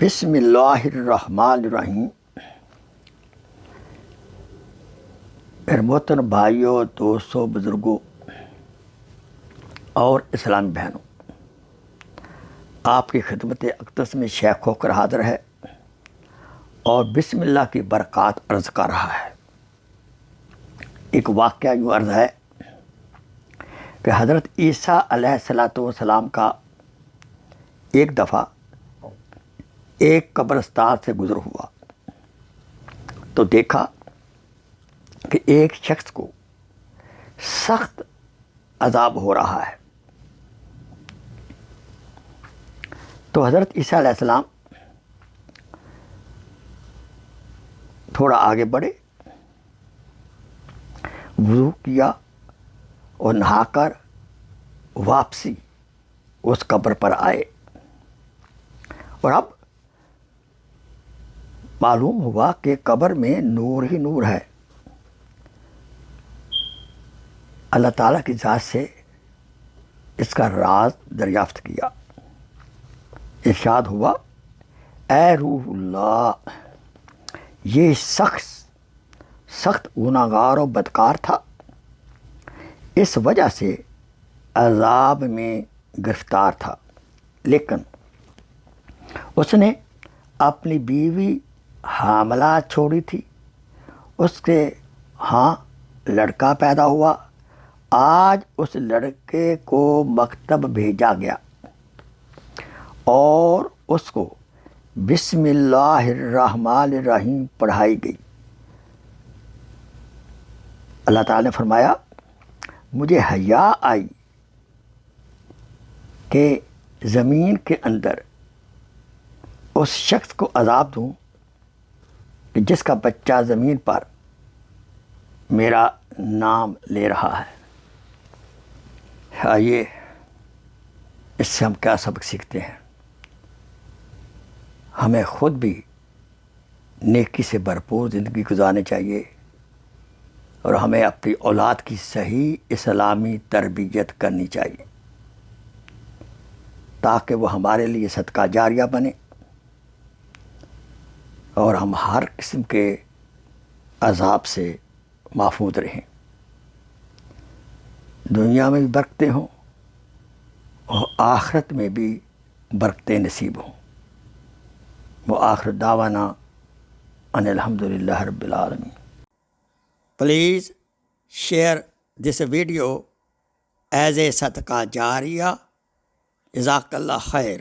بسم اللہ الرحمن الرحیم۔ میرے محترم بھائیوں، دوستوں، بزرگوں اور اسلامی بہنوں، آپ کی خدمت اقدس میں شیخ ہو کر حاضر ہے اور بسم اللہ کی برکات عرض کر رہا ہے۔ ایک واقعہ یوں عرض ہے کہ حضرت عیسیٰ علیہ السلام کا ایک دفعہ ایک قبرستان سے گزر ہوا تو دیکھا کہ ایک شخص کو سخت عذاب ہو رہا ہے۔ تو حضرت عیسیٰ علیہ السلام تھوڑا آگے بڑھے، وضو کیا اور نہا کر واپسی اس قبر پر آئے، اور اب معلوم ہوا کہ قبر میں نور ہی نور ہے۔ اللہ تعالیٰ کی ذات سے اس کا راز دریافت کیا۔ ارشاد ہوا، اے روح اللہ، یہ سخت گناہگار و بدکار تھا، اس وجہ سے عذاب میں گرفتار تھا، لیکن اس نے اپنی بیوی حاملہ چھوڑی تھی، اس کے ہاں لڑکا پیدا ہوا۔ آج اس لڑکے کو مکتب بھیجا گیا اور اس کو بسم اللہ الرحمن الرحیم پڑھائی گئی۔ اللہ تعالیٰ نے فرمایا، مجھے حیا آئی کہ زمین کے اندر اس شخص کو عذاب دوں کہ جس کا بچہ زمین پر میرا نام لے رہا ہے۔ آئیے اس سے ہم کیا سبق سیکھتے ہیں؟ ہمیں خود بھی نیکی سے بھرپور زندگی گزارنی چاہیے اور ہمیں اپنی اولاد کی صحیح اسلامی تربیت کرنی چاہیے تاکہ وہ ہمارے لیے صدقہ جاریہ بنے اور ہم ہر قسم کے عذاب سے محفوظ رہیں، دنیا میں بھی برکتیں ہوں اور آخرت میں بھی برکتیں نصیب ہوں۔ وآخر دعوانا ان الحمدللہ رب العالمین۔ Please share this video as a صدقہ جاریہ۔ جزاک اللہ خیر۔